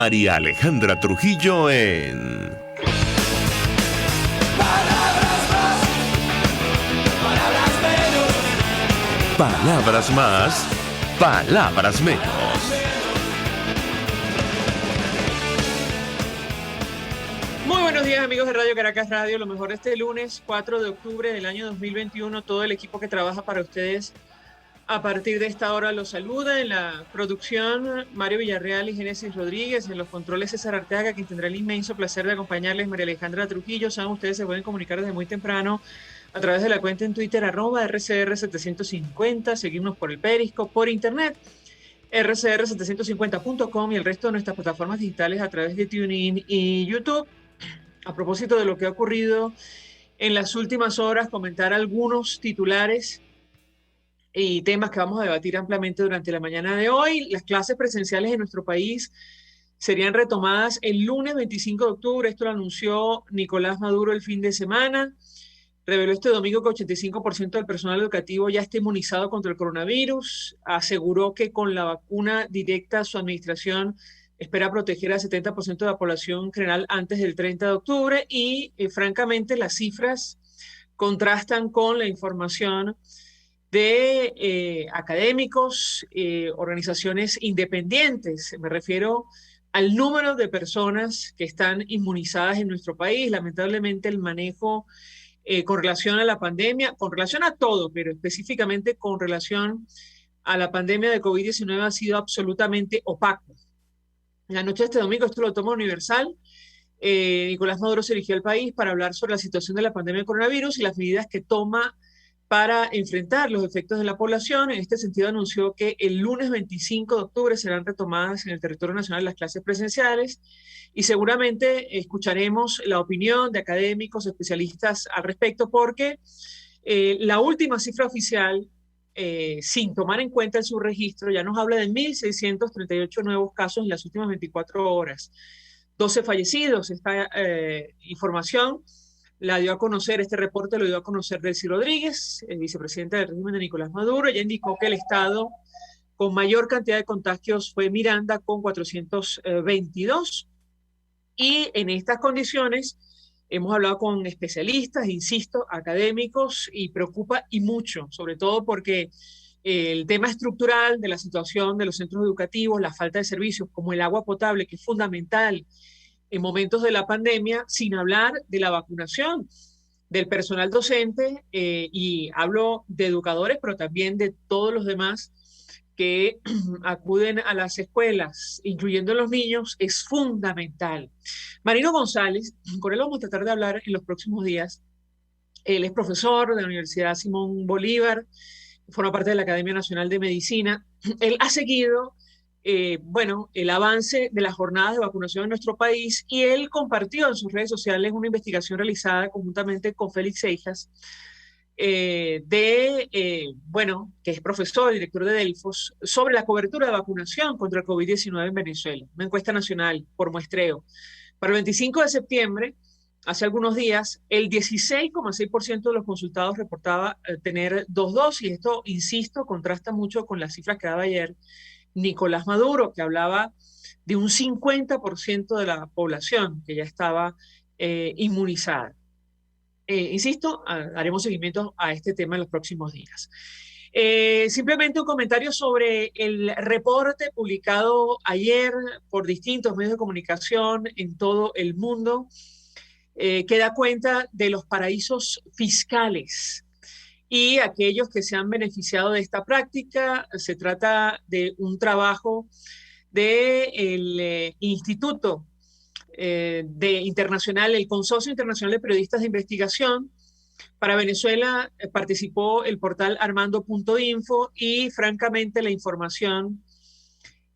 María Alejandra Trujillo en Palabras más, palabras menos. Palabras más, palabras menos. Muy buenos días, amigos de Radio Caracas Radio. Lo mejor este lunes 4 de octubre del año 2021. Todo el equipo que trabaja para ustedes a partir de esta hora los saluda. En la producción, Mario Villarreal y Génesis Rodríguez. En los controles, César Arteaga, quien tendrá el inmenso placer de acompañarles, María Alejandra Trujillo. Saben, ustedes se pueden comunicar desde muy temprano a través de la cuenta en Twitter, @RCR750. Seguirnos por el Periscope, por internet, rcr750.com y el resto de nuestras plataformas digitales a través de TuneIn y YouTube. A propósito de lo que ha ocurrido en las últimas horas, comentar algunos titulares y temas que vamos a debatir ampliamente durante la mañana de hoy. Las clases presenciales en nuestro país serían retomadas el lunes 25 de octubre. Esto lo anunció Nicolás Maduro el fin de semana. Reveló este domingo que 85% del personal educativo ya está inmunizado contra el coronavirus. Aseguró que con la vacuna directa su administración espera proteger al 70% de la población general antes del 30 de octubre y, francamente, las cifras contrastan con la información de académicos, organizaciones independientes. Me refiero al número de personas que están inmunizadas en nuestro país. Lamentablemente, el manejo con relación a la pandemia, con relación a todo, pero específicamente con relación a la pandemia de COVID-19 ha sido absolutamente opaco. La noche de este domingo, esto lo toma Universal, Nicolás Maduro se dirigió al país para hablar sobre la situación de la pandemia de coronavirus y las medidas que toma para enfrentar los efectos de la población. En este sentido, anunció que el lunes 25 de octubre serán retomadas en el territorio nacional las clases presenciales y seguramente escucharemos la opinión de académicos, especialistas al respecto, porque la última cifra oficial, sin tomar en cuenta el subregistro, ya nos habla de 1.638 nuevos casos en las últimas 24 horas. 12 fallecidos. Esta información la dio a conocer, este reporte lo dio a conocer Delcy Rodríguez, el vicepresidente del régimen de Nicolás Maduro. Ella indicó que el estado con mayor cantidad de contagios fue Miranda, con 422. Y en estas condiciones hemos hablado con especialistas, insisto, académicos, y preocupa y mucho, sobre todo porque el tema estructural de la situación de los centros educativos, la falta de servicios como el agua potable, que es fundamental en momentos de la pandemia, sin hablar de la vacunación del personal docente, y hablo de educadores, pero también de todos los demás que acuden a las escuelas, incluyendo los niños, es fundamental. Marino González, con él vamos a tratar de hablar en los próximos días. Él es profesor de la Universidad Simón Bolívar, forma parte de la Academia Nacional de Medicina. Él ha seguido el avance de las jornadas de vacunación en nuestro país y él compartió en sus redes sociales una investigación realizada conjuntamente con Félix Seijas, que es profesor y director de Delfos, sobre la cobertura de vacunación contra el COVID-19 en Venezuela. Una encuesta nacional por muestreo. Para el 25 de septiembre, hace algunos días, el 16,6% de los consultados reportaba tener dos dosis. Esto, insisto, contrasta mucho con las cifras que daba ayer Nicolás Maduro, que hablaba de un 50% de la población que ya estaba inmunizada. Insisto, haremos seguimiento a este tema en los próximos días. Simplemente un comentario sobre el reporte publicado ayer por distintos medios de comunicación en todo el mundo, que da cuenta de los paraísos fiscales y aquellos que se han beneficiado de esta práctica. Se trata de un trabajo del Instituto Internacional, el Consorcio Internacional de Periodistas de Investigación. Para Venezuela participó el portal armando.info y francamente la información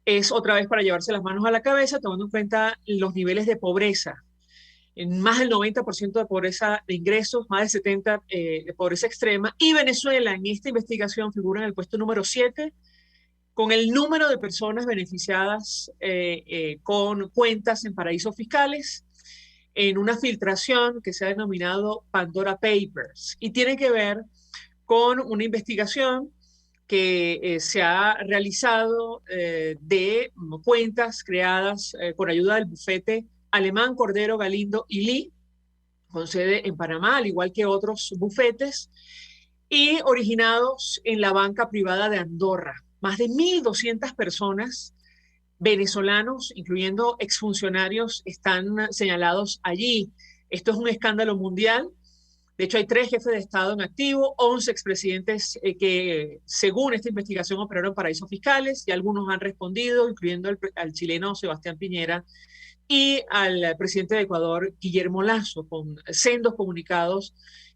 es otra vez para llevarse las manos a la cabeza, tomando en cuenta los niveles de pobreza. En más del 90% de pobreza de ingresos, más del 70% de pobreza extrema. Y Venezuela en esta investigación figura en el puesto número 7 con el número de personas beneficiadas con cuentas en paraísos fiscales, en una filtración que se ha denominado Pandora Papers y tiene que ver con una investigación que se ha realizado de cuentas creadas con ayuda del bufete Alemán, Cordero, Galindo y Lee, con sede en Panamá, al igual que otros bufetes, y originados en la banca privada de Andorra. Más de 1.200 personas venezolanos, incluyendo exfuncionarios, están señalados allí. Esto es un escándalo mundial. De hecho, hay 3 jefes de Estado en activo, 11 expresidentes que, según esta investigación, operaron en paraísos fiscales y algunos han respondido, incluyendo al chileno Sebastián Piñera y al presidente de Ecuador, Guillermo Lasso, con sendos comunicados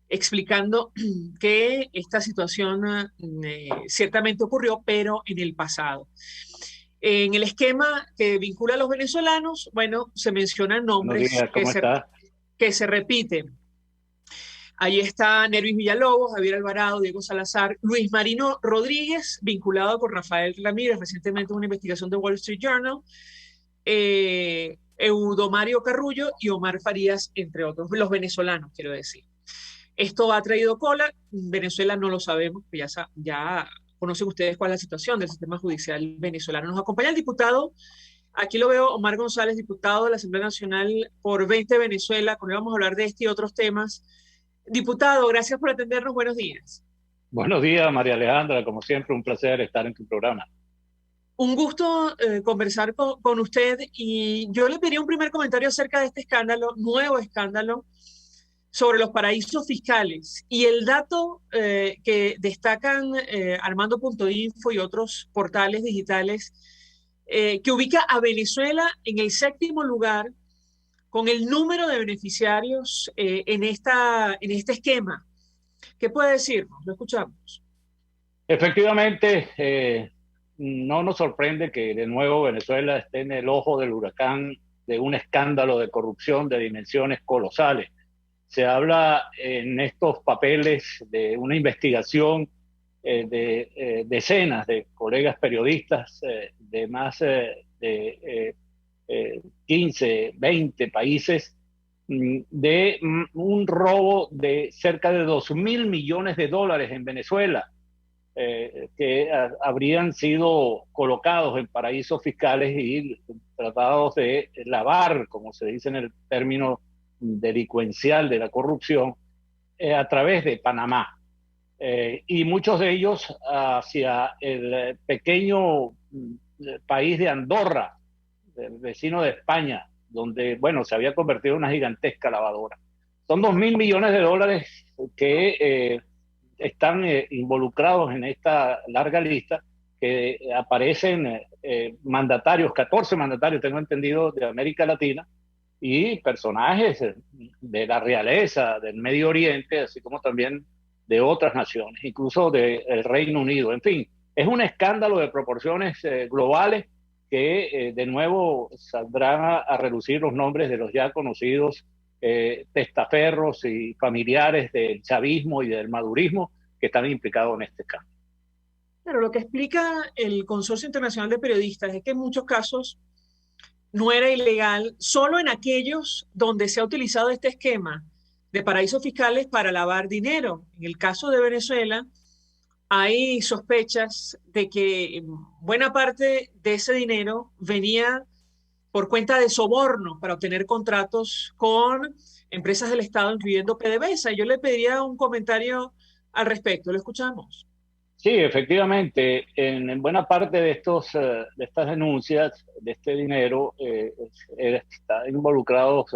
explicando que esta situación ciertamente ocurrió, pero en el pasado. En el esquema que vincula a los venezolanos, bueno, se mencionan Buenos nombres días, ¿cómo está? que se repiten. Ahí está Nervis Villalobos, Javier Alvarado, Diego Salazar, Luis Marino Rodríguez, vinculado con Rafael Ramírez, recientemente en una investigación de Wall Street Journal, Eudomario Carrullo y Omar Farías, entre otros, los venezolanos, quiero decir. Esto ha traído cola, Venezuela no lo sabemos, ya conocen ustedes cuál es la situación del sistema judicial venezolano. Nos acompaña el diputado, aquí lo veo, Omar González, diputado de la Asamblea Nacional por 20 Venezuela, con él vamos a hablar de este y otros temas. Diputado, gracias por atendernos, buenos días. Buenos días, María Alejandra, como siempre un placer estar en tu programa. Un gusto conversar con usted y yo le pediría un primer comentario acerca de este escándalo, nuevo escándalo, sobre los paraísos fiscales y el dato que destacan Armando.info y otros portales digitales que ubica a Venezuela en el 7º lugar con el número de beneficiarios en este esquema. ¿Qué puede decirnos? Lo escuchamos. Efectivamente, no nos sorprende que de nuevo Venezuela esté en el ojo del huracán de un escándalo de corrupción de dimensiones colosales. Se habla en estos papeles de una investigación de decenas de colegas periodistas de más de 15, 20 países, de un robo de cerca de $2.000 millones en Venezuela, que habrían sido colocados en paraísos fiscales y tratados de lavar, como se dice en el término delincuencial de la corrupción, a través de Panamá. Y muchos de ellos hacia el pequeño país de Andorra, vecino de España, donde, bueno, se había convertido en una gigantesca lavadora. Son $2.000 millones que están involucrados en esta larga lista, que aparecen mandatarios, 14 mandatarios, tengo entendido, de América Latina, y personajes de la realeza, del Medio Oriente, así como también de otras naciones, incluso del Reino Unido. En fin, es un escándalo de proporciones globales que de nuevo saldrán a relucir los nombres de los ya conocidos testaferros y familiares del chavismo y del madurismo que están implicados en este escándalo. Pero lo que explica el Consorcio Internacional de Periodistas es que en muchos casos no era ilegal, solo en aquellos donde se ha utilizado este esquema de paraísos fiscales para lavar dinero. En el caso de Venezuela, hay sospechas de que buena parte de ese dinero venía por cuenta de soborno para obtener contratos con empresas del Estado, incluyendo PDVSA. Yo le pediría un comentario al respecto. Lo escuchamos. Sí, efectivamente, en buena parte de estas denuncias, de este dinero, están involucrados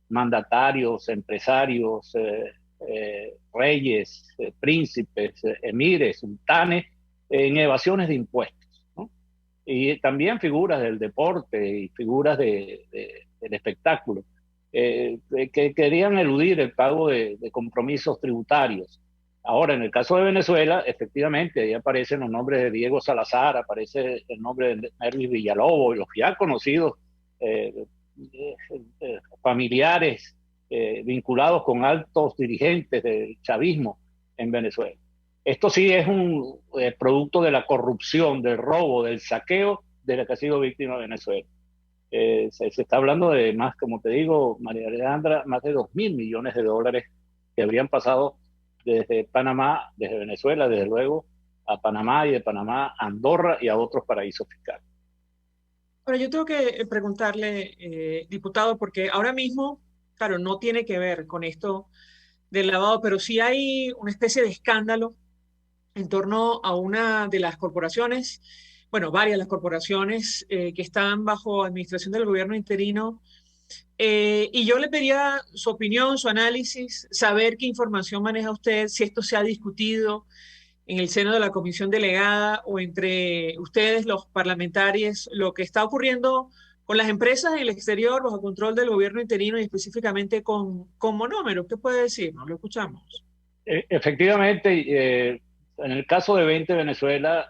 mandatarios, empresarios, reyes, príncipes, emires, sultanes, en evasiones de impuestos, ¿no? Y también figuras del deporte y figuras del espectáculo, que querían eludir el pago de compromisos tributarios. Ahora, en el caso de Venezuela, efectivamente, ahí aparecen los nombres de Diego Salazar, aparece el nombre de Nervis Villalobos y los ya conocidos familiares vinculados con altos dirigentes del chavismo en Venezuela. Esto sí es un producto de la corrupción, del robo, del saqueo de la que ha sido víctima Venezuela. Se está hablando de más, como te digo, María Alejandra, más de $2.000 millones que habrían pasado desde Panamá, desde Venezuela, desde luego, a Panamá y de Panamá a Andorra y a otros paraísos fiscales. Ahora, yo tengo que preguntarle, diputado, porque ahora mismo, claro, no tiene que ver con esto del lavado, pero sí hay una especie de escándalo en torno a una de las corporaciones, bueno, varias de las corporaciones que están bajo administración del gobierno interino. Y yo le pediría su opinión, su análisis, saber qué información maneja usted, si esto se ha discutido en el seno de la comisión delegada o entre ustedes, los parlamentarios, lo que está ocurriendo con las empresas en el exterior bajo control del gobierno interino y específicamente con Monómero. ¿Qué puede decir? Nos lo escuchamos. Efectivamente, en el caso de 20 Venezuela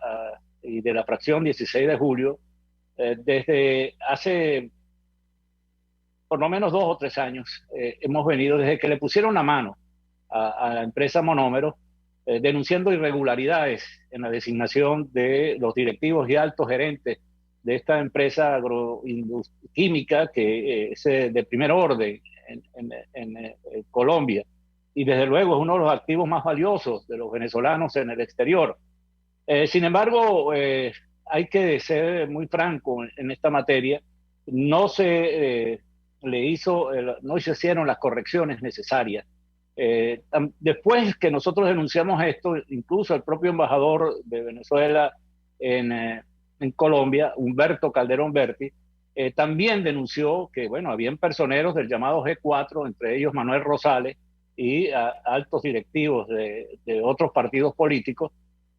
y de la fracción 16 de julio, desde hace por lo menos 2 o 3 años, hemos venido desde que le pusieron la mano a la empresa Monómero, denunciando irregularidades en la designación de los directivos y altos gerentes de esta empresa agroquímica que es de primer orden en Colombia. Y desde luego es uno de los activos más valiosos de los venezolanos en el exterior. Sin embargo, hay que ser muy franco en esta materia. No se no se hicieron las correcciones necesarias. Después que nosotros denunciamos esto, incluso el propio embajador de Venezuela en Colombia, Humberto Calderón Berti, también denunció que, bueno, habían personeros del llamado G4, entre ellos Manuel Rosales y altos directivos de otros partidos políticos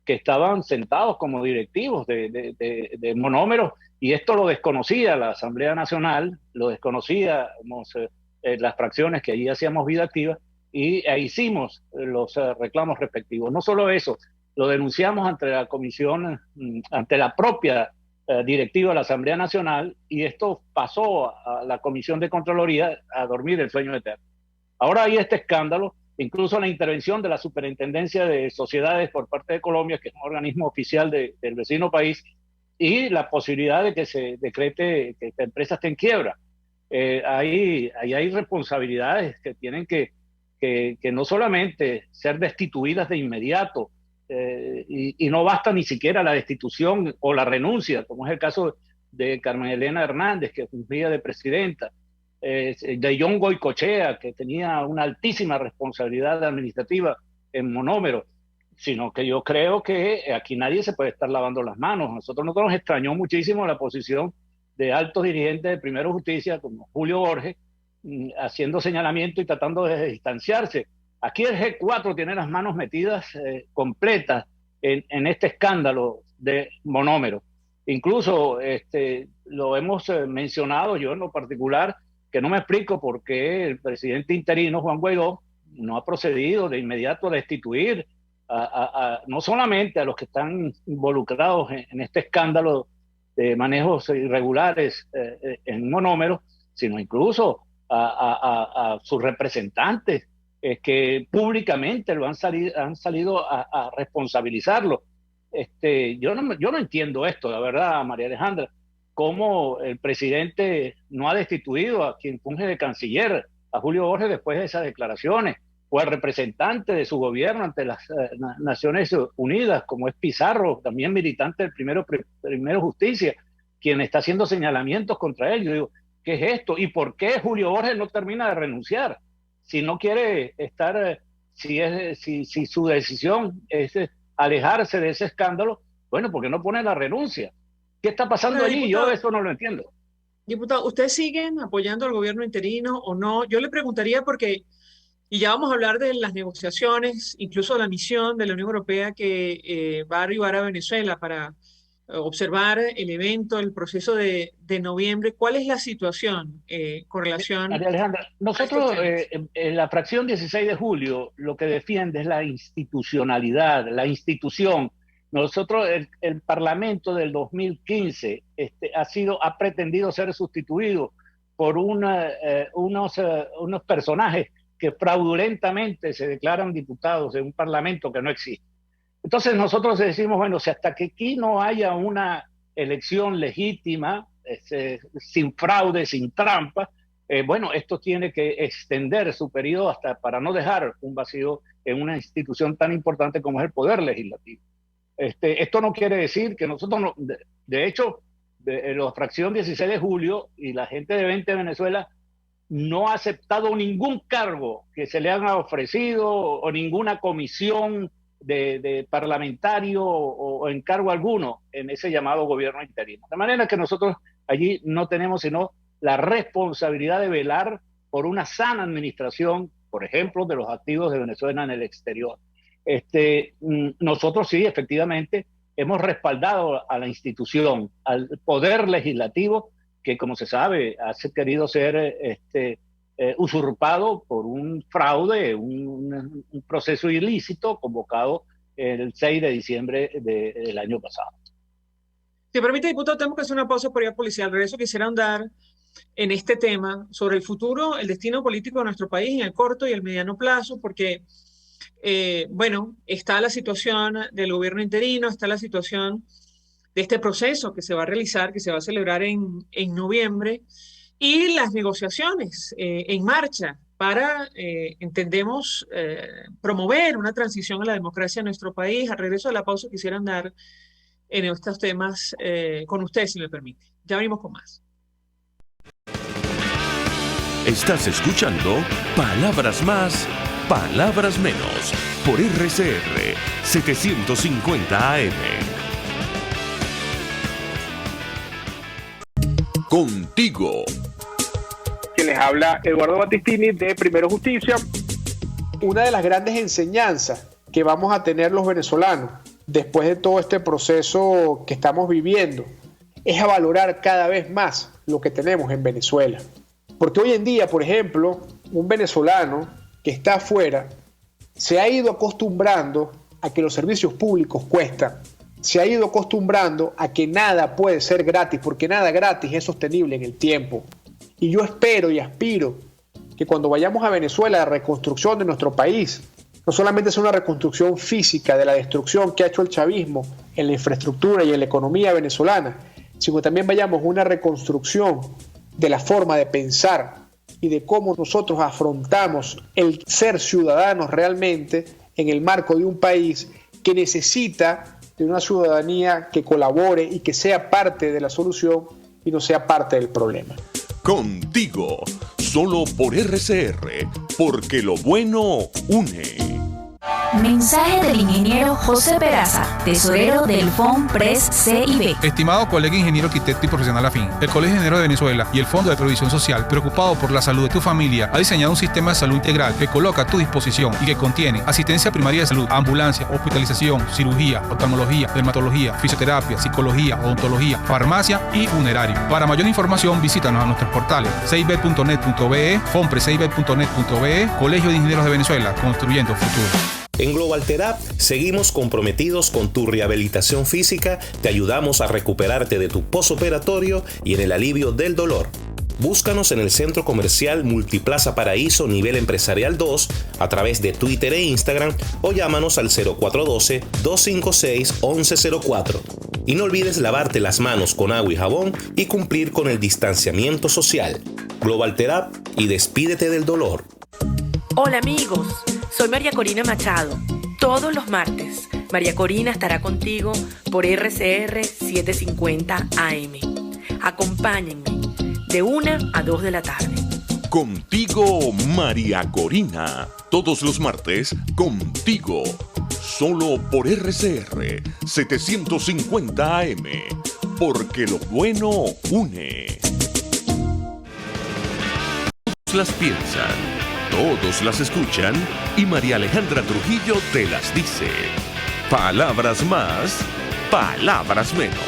que estaban sentados como directivos de Monómero, y esto lo desconocía la Asamblea Nacional, lo desconocíamos las fracciones que allí hacíamos vida activa, y hicimos los reclamos respectivos. No solo eso, lo denunciamos ante la comisión, ante la propia directiva de la Asamblea Nacional, y esto pasó a la Comisión de Contraloría a dormir el sueño eterno. Ahora hay este escándalo, incluso la intervención de la Superintendencia de Sociedades por parte de Colombia, que es un organismo oficial del vecino país, y la posibilidad de que se decrete que esta empresa esté en quiebra. Ahí hay responsabilidades que tienen que no solamente ser destituidas de inmediato, y no basta ni siquiera la destitución o la renuncia, como es el caso de Carmen Elena Hernández, que fungía de presidenta, de John Goycochea, que tenía una altísima responsabilidad administrativa en Monómero, sino que yo creo que aquí nadie se puede estar lavando las manos. Nosotros nos extrañó muchísimo la posición de altos dirigentes de Primero Justicia, como Julio Borges, haciendo señalamiento y tratando de distanciarse. Aquí el G4 tiene las manos metidas completas en este escándalo de Monómero. Incluso lo hemos mencionado yo en lo particular, que no me explico por qué el presidente interino, Juan Guaidó, no ha procedido de inmediato a destituir no solamente a los que están involucrados en este escándalo de manejos irregulares en Monómero, sino incluso a sus representantes que públicamente han salido a responsabilizarlo. Yo no entiendo esto, la verdad, María Alejandra, cómo el presidente no ha destituido a quien funge de canciller, a Julio Borges, después de esas declaraciones, o al representante de su gobierno ante las Naciones Unidas, como es Pizarro, también militante del Primero Justicia, quien está haciendo señalamientos contra él. Yo digo, ¿qué es esto? ¿Y por qué Julio Borges no termina de renunciar? Si no quiere estar, si su decisión es alejarse de ese escándalo, bueno, ¿por qué no pone la renuncia? ¿Qué está pasando allí? Diputado, Yo eso no lo entiendo. Diputado, ¿ustedes siguen apoyando al gobierno interino o no? Yo le preguntaría porque, y ya vamos a hablar de las negociaciones, incluso de la misión de la Unión Europea que va a arribar a Venezuela para observar el evento, el proceso de noviembre. ¿Cuál es la situación con relación María Alejandra, a estos nosotros temas? en la fracción 16 de julio lo que defiende es la institucionalidad, la institución. Nosotros, el Parlamento del 2015 ha pretendido ser sustituido por unos personajes que fraudulentamente se declaran diputados de un Parlamento que no existe. Entonces nosotros decimos, bueno, si hasta que aquí no haya una elección legítima, sin fraude, sin trampa, bueno, esto tiene que extender su periodo hasta para no dejar un vacío en una institución tan importante como es el Poder Legislativo. Esto no quiere decir que nosotros, de hecho, la fracción 16 de julio y la gente de 20 de Venezuela no ha aceptado ningún cargo que se le haya ofrecido o ninguna comisión de parlamentario o encargo alguno en ese llamado gobierno interino. De manera que nosotros allí no tenemos sino la responsabilidad de velar por una sana administración, por ejemplo, de los activos de Venezuela en el exterior. Nosotros sí, efectivamente, hemos respaldado a la institución, al poder legislativo, que como se sabe ha querido ser usurpado por un fraude, un proceso ilícito convocado el 6 de diciembre del año pasado. Si permite, diputado, tenemos que hacer una pausa por ir a policía. Al regreso quisiera andar en este tema sobre el futuro, el destino político de nuestro país en el corto y el mediano plazo, porque, bueno, está la situación del gobierno interino, está la situación de este proceso que se va a realizar, que se va a celebrar en noviembre, y las negociaciones en marcha para, entendemos, promover una transición a la democracia en nuestro país. Al regreso de la pausa quisiera andar en estos temas con usted, si me permite. Ya venimos con más. Estás escuchando Palabras Más, Palabras Menos por RCR 750 AM. Contigo. Quien les habla, Eduardo Battistini de Primero Justicia. Una de las grandes enseñanzas que vamos a tener los venezolanos después de todo este proceso que estamos viviendo es a valorar cada vez más lo que tenemos en Venezuela. Porque hoy en día, por ejemplo, un venezolano que está afuera se ha ido acostumbrando a que los servicios públicos cuestan, se ha ido acostumbrando a que nada puede ser gratis, porque nada gratis es sostenible en el tiempo. Y yo espero y aspiro que cuando vayamos a Venezuela, la reconstrucción de nuestro país no solamente sea una reconstrucción física de la destrucción que ha hecho el chavismo en la infraestructura y en la economía venezolana, sino también vayamos a una reconstrucción de la forma de pensar y de cómo nosotros afrontamos el ser ciudadanos realmente en el marco de un país que necesita de una ciudadanía que colabore y que sea parte de la solución y no sea parte del problema. Contigo, solo por RCR, porque lo bueno une. Mensaje del ingeniero José Peraza, tesorero del FONPRES CIB. Estimado colega ingeniero, arquitecto y profesional afín, el Colegio de Ingenieros de Venezuela y el Fondo de Previsión Social, preocupado por la salud de tu familia, ha diseñado un sistema de salud integral que coloca a tu disposición y que contiene asistencia primaria de salud, ambulancia, hospitalización, cirugía, oftalmología, dermatología, fisioterapia, psicología, odontología, farmacia y funerario. Para mayor información, visítanos a nuestros portales cib.net.be, fonprescib.net.be, Colegio de Ingenieros de Venezuela, construyendo futuro. En Global Therap seguimos comprometidos con tu rehabilitación física, te ayudamos a recuperarte de tu posoperatorio y en el alivio del dolor. Búscanos en el Centro Comercial Multiplaza Paraíso Nivel Empresarial 2 a través de Twitter e Instagram o llámanos al 0412-256-1104. Y no olvides lavarte las manos con agua y jabón y cumplir con el distanciamiento social. Global Therap y despídete del dolor. Hola amigos, soy María Corina Machado. Todos los martes, María Corina estará contigo por RCR 750 AM. Acompáñenme de 1 a 2 de la tarde. Contigo, María Corina. Todos los martes, contigo. Solo por RCR 750 AM. Porque lo bueno une. Todos las piensan, todos las escuchan y María Alejandra Trujillo te las dice. Palabras más, palabras menos.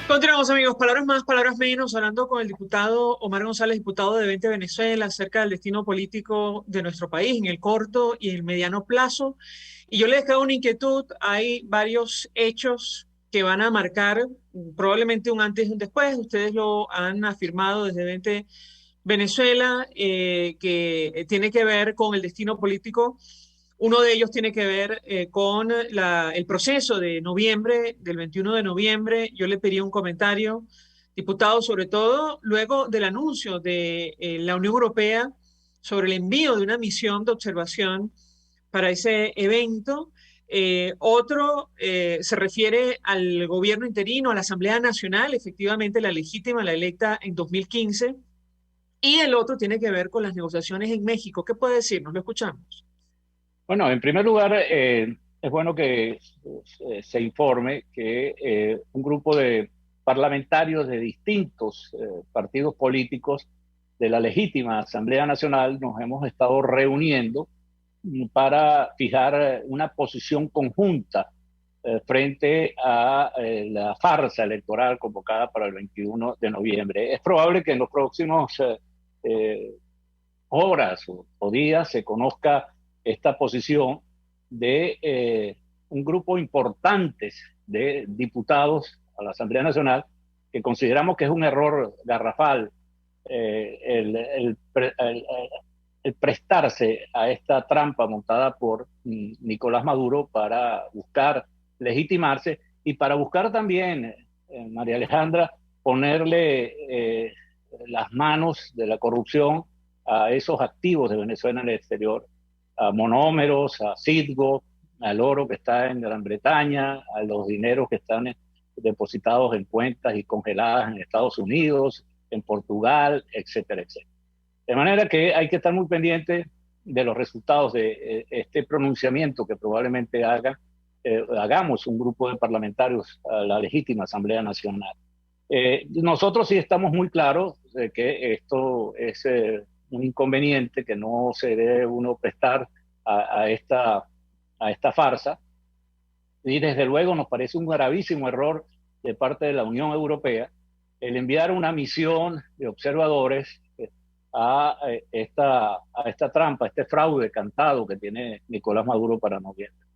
Continuamos, amigos. Palabras más, palabras menos, hablando con el diputado Omar González, diputado de 20 Venezuela, acerca del destino político de nuestro país en el corto y el mediano plazo. Y yo les dejo una inquietud. Hay varios hechos que van a marcar probablemente un antes y un después. Ustedes lo han afirmado desde 20 Venezuela, que tiene que ver con el destino político. Uno de ellos tiene que ver con el proceso de noviembre, del 21 de noviembre. Yo le pedí un comentario, diputado, sobre todo luego del anuncio de la Unión Europea sobre el envío de una misión de observación para ese evento. Otro se refiere al gobierno interino, a la Asamblea Nacional, efectivamente la legítima, la electa en 2015. Y el otro tiene que ver con las negociaciones en México. ¿Qué puede decirnos? Lo escuchamos. Bueno, en primer lugar, es bueno que se informe que un grupo de parlamentarios de distintos partidos políticos de la legítima Asamblea Nacional nos hemos estado reuniendo para fijar una posición conjunta frente a la farsa electoral convocada para el 21 de noviembre. Es probable que en los próximos horas o días se conozca esta posición de un grupo importante de diputados a la Asamblea Nacional que consideramos que es un error garrafal el prestarse a esta trampa montada por Nicolás Maduro para buscar legitimarse y para buscar también, María Alejandra, ponerle las manos de la corrupción a esos activos de Venezuela en el exterior, a monómeros, a Citgo, al oro que está en Gran Bretaña, a los dineros que están depositados en cuentas y congeladas en Estados Unidos, en Portugal, etcétera, etcétera. De manera que hay que estar muy pendiente de los resultados de este pronunciamiento que probablemente hagamos un grupo de parlamentarios a la legítima Asamblea Nacional. Nosotros sí estamos muy claros de que esto es un inconveniente, que no se debe uno prestar a esta farsa. Y desde luego nos parece un gravísimo error de parte de la Unión Europea el enviar una misión de observadores a esta trampa, a este fraude cantado que tiene Nicolás Maduro para noviembre.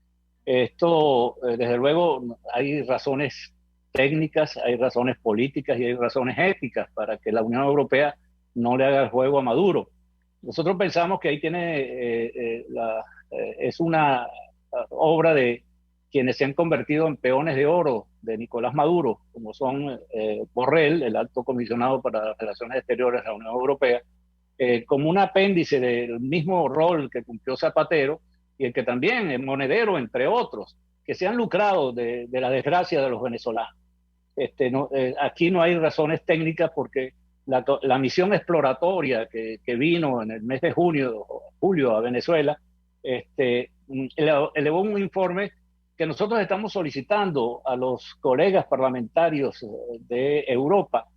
Esto, desde luego, hay razones técnicas, hay razones políticas y hay razones éticas para que la Unión Europea no le haga el juego a Maduro. Nosotros pensamos que ahí es una obra de quienes se han convertido en peones de oro de Nicolás Maduro, como son Borrell, el alto comisionado para las relaciones exteriores de la Unión Europea, como un apéndice del mismo rol que cumplió Zapatero y el que también es Monedero, entre otros, que se han lucrado de la desgracia de los venezolanos. Aquí no hay razones técnicas porque la misión exploratoria que vino en el mes de julio a Venezuela, elevó un informe que nosotros estamos solicitando a los colegas parlamentarios de Europa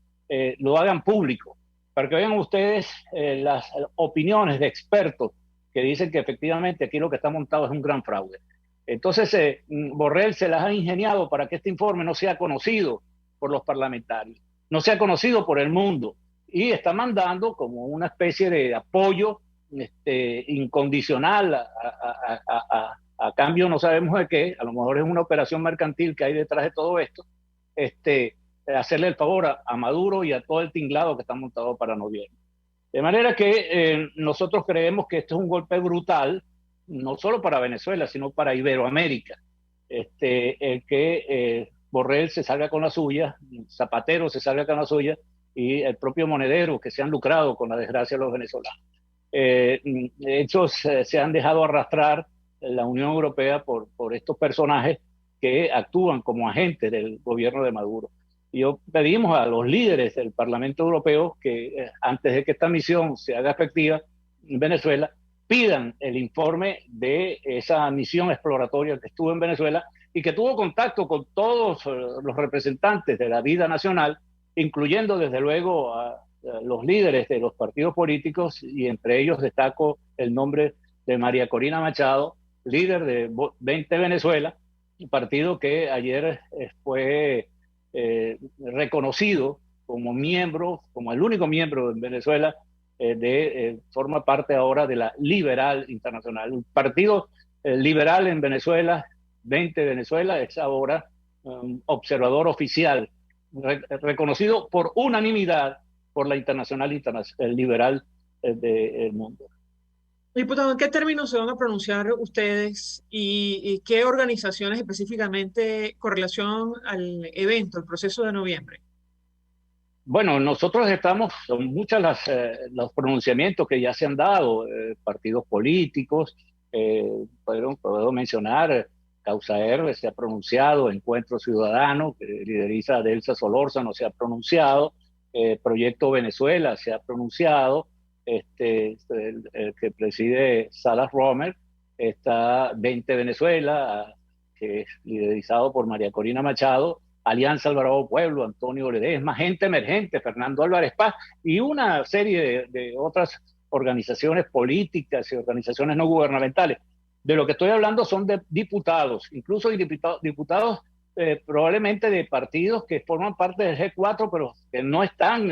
lo hagan público, para que vean ustedes las opiniones de expertos que dicen que efectivamente aquí lo que está montado es un gran fraude. Entonces, Borrell se las ha ingeniado para que este informe no sea conocido por los parlamentarios, no sea conocido por el mundo, y está mandando como una especie de apoyo incondicional a cambio no sabemos de qué, a lo mejor es una operación mercantil que hay detrás de todo esto, hacerle el favor a Maduro y a todo el tinglado que está montado para noviembre. De manera que nosotros creemos que esto es un golpe brutal, no solo para Venezuela, sino para Iberoamérica. El que Borrell se salga con la suya, Zapatero se salga con la suya, y el propio Monedero, que se han lucrado con la desgracia de los venezolanos. Ellos se han dejado arrastrar la Unión Europea por estos personajes que actúan como agentes del gobierno de Maduro. Y pedimos a los líderes del Parlamento Europeo que antes de que esta misión se haga efectiva en Venezuela, pidan el informe de esa misión exploratoria que estuvo en Venezuela y que tuvo contacto con todos los representantes de la vida nacional, incluyendo desde luego a los líderes de los partidos políticos, y entre ellos destaco el nombre de María Corina Machado, líder de 20 Venezuela, un partido que ayer fue reconocido como miembro, como el único miembro en Venezuela, forma parte ahora de la Liberal Internacional. Un partido liberal en Venezuela, 20 Venezuela, es ahora observador oficial, reconocido por unanimidad por la Internacional Liberal del mundo. Diputado, ¿en qué términos se van a pronunciar ustedes y qué organizaciones específicamente con relación al evento, el proceso de noviembre? Bueno, nosotros son muchos los pronunciamientos que ya se han dado, partidos políticos, puedo mencionar Causa R se ha pronunciado, Encuentro Ciudadano, que lideriza Delsa Solórzano, se ha pronunciado, Proyecto Venezuela se ha pronunciado, el que preside Salas Romer, está 20 Venezuela, que es liderizado por María Corina Machado, Alianza Alvarado Pueblo, Antonio Ledesma, Gente Emergente, Fernando Álvarez Paz, y una serie de otras organizaciones políticas y organizaciones no gubernamentales. De lo que estoy hablando son de diputados, incluso diputados probablemente de partidos que forman parte del G4, pero que no están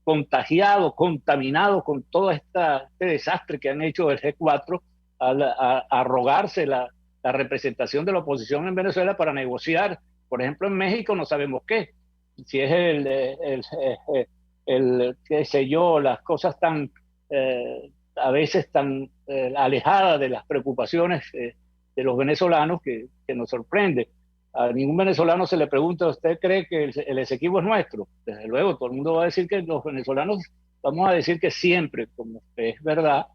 contagiados, contaminados con todo este desastre que han hecho el G4 al arrogarse la representación de la oposición en Venezuela para negociar. Por ejemplo, en México no sabemos qué, si es qué sé yo, las cosas tan a veces tan alejadas de las preocupaciones de los venezolanos que nos sorprende. A ningún venezolano se le pregunta: ¿usted cree que el Esequibo es nuestro? Desde luego, todo el mundo va a decir que los venezolanos vamos a decir que siempre, como es verdad,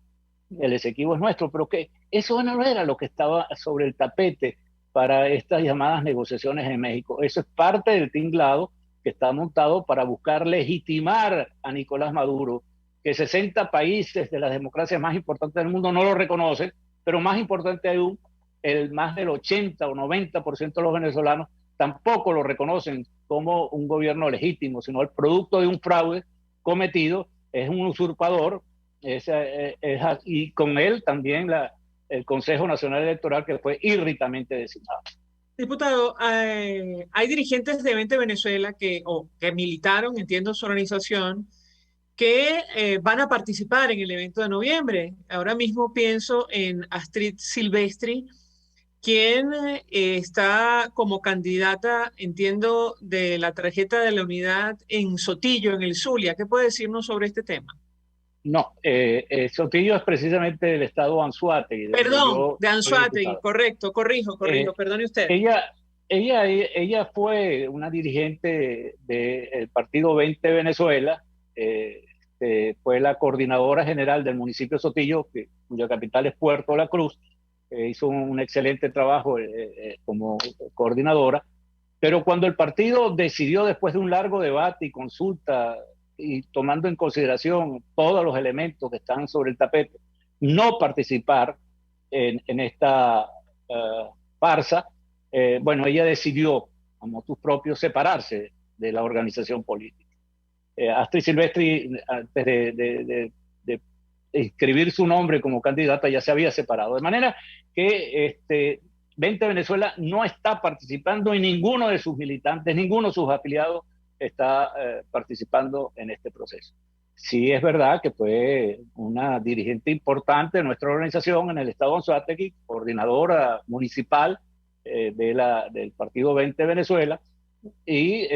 el Esequibo es nuestro, pero que eso no era lo que estaba sobre el tapete para estas llamadas negociaciones en México. Eso es parte del tinglado que está montado para buscar legitimar a Nicolás Maduro, que 60 países de las democracias más importantes del mundo no lo reconocen, pero más importante aún, más del 80 o 90% de los venezolanos tampoco lo reconocen como un gobierno legítimo, sino el producto de un fraude cometido, es un usurpador, y con él también el Consejo Nacional Electoral, que fue irritamente designado. Diputado, hay dirigentes de 20 Venezuela que militaron, entiendo su organización, que van a participar en el evento de noviembre. Ahora mismo pienso en Astrid Silvestri, quien está como candidata, entiendo, de la tarjeta de la unidad en Sotillo, en el Zulia. ¿Qué puede decirnos sobre este tema? No, Sotillo es precisamente del estado Anzoátegui. Perdón, de Anzoátegui, correcto, corrijo, perdone usted. Ella fue una dirigente del Partido 20 Venezuela, fue la coordinadora general del municipio de Sotillo, cuya capital es Puerto La Cruz. Hizo un excelente trabajo como coordinadora, pero cuando el partido decidió, después de un largo debate y consulta y tomando en consideración todos los elementos que están sobre el tapete, no participar en esta farsa, bueno, ella decidió, a motus propio, separarse de la organización política. Astrid Silvestri, antes de inscribir su nombre como candidata, ya se había separado. De manera que 20 Venezuela no está participando y ninguno de sus militantes, ninguno de sus afiliados está participando en este proceso. Sí es verdad que fue una dirigente importante de nuestra organización en el estado de Anzoátegui, coordinadora municipal del Partido 20 Venezuela, y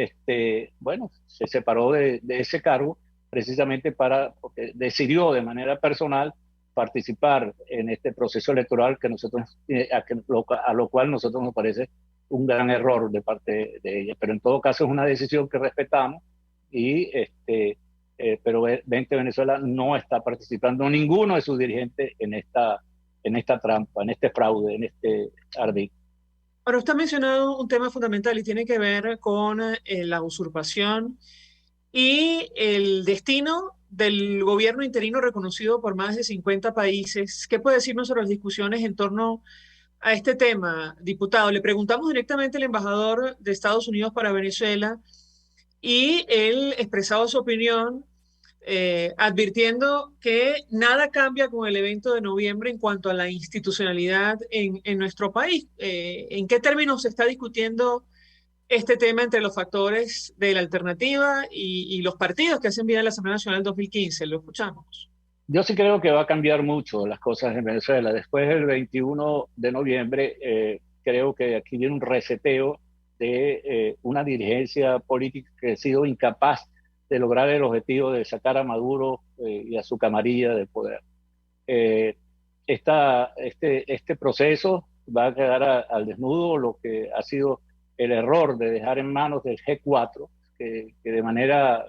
bueno, se separó de ese cargo precisamente porque decidió de manera personal participar en este proceso electoral que a lo cual nosotros nos parece un gran error de parte de ella, pero en todo caso es una decisión que respetamos, pero 20 Venezuela no está participando ninguno de sus dirigentes en esta trampa, en este fraude, en este ardid. Ahora, usted ha mencionado un tema fundamental y tiene que ver con la usurpación y el destino del gobierno interino reconocido por más de 50 países. ¿Qué puede decirnos sobre las discusiones en torno a este tema, diputado? Le preguntamos directamente al embajador de Estados Unidos para Venezuela y él expresado su opinión advirtiendo que nada cambia con el evento de noviembre en cuanto a la institucionalidad en nuestro país. ¿En qué términos se está discutiendo este tema entre los factores de la alternativa y los partidos que hacen vida en la Asamblea Nacional 2015? Lo escuchamos. Yo sí creo que va a cambiar mucho las cosas en Venezuela. Después del 21 de noviembre, creo que aquí viene un reseteo de una dirigencia política que ha sido incapaz de lograr el objetivo de sacar a Maduro y a su camarilla del poder. Este proceso va a quedar al desnudo lo que ha sido el error de dejar en manos del G4, que de manera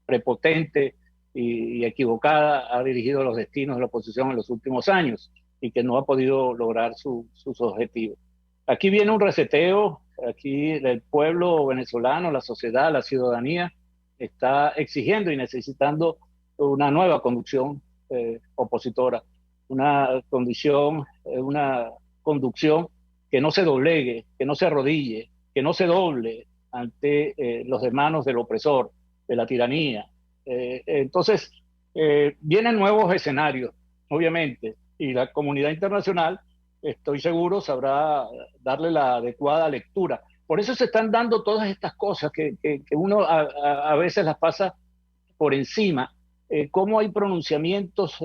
prepotente y equivocada ha dirigido los destinos de la oposición en los últimos años y que no ha podido lograr sus objetivos. Aquí viene un reseteo, aquí el pueblo venezolano, la sociedad, la ciudadanía está exigiendo y necesitando una nueva conducción opositora, una conducción que no se doblegue, que no se arrodille, que no se doble ante los hermanos del opresor, de la tiranía. Entonces, vienen nuevos escenarios, obviamente, y la comunidad internacional, estoy seguro, sabrá darle la adecuada lectura. Por eso se están dando todas estas cosas que uno a veces las pasa por encima, cómo hay pronunciamientos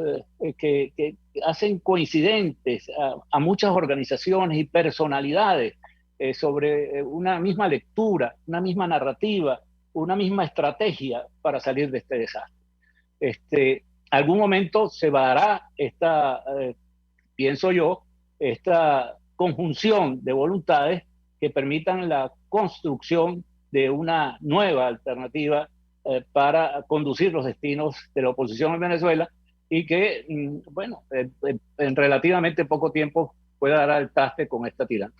que hacen coincidentes a muchas organizaciones y personalidades sobre una misma lectura, una misma narrativa, una misma estrategia para salir de este desastre. Algún momento se dará pienso yo, esta conjunción de voluntades que permitan la construcción de una nueva alternativa para conducir los destinos de la oposición en Venezuela y que, bueno, en relativamente poco tiempo pueda dar al traste con esta tirana.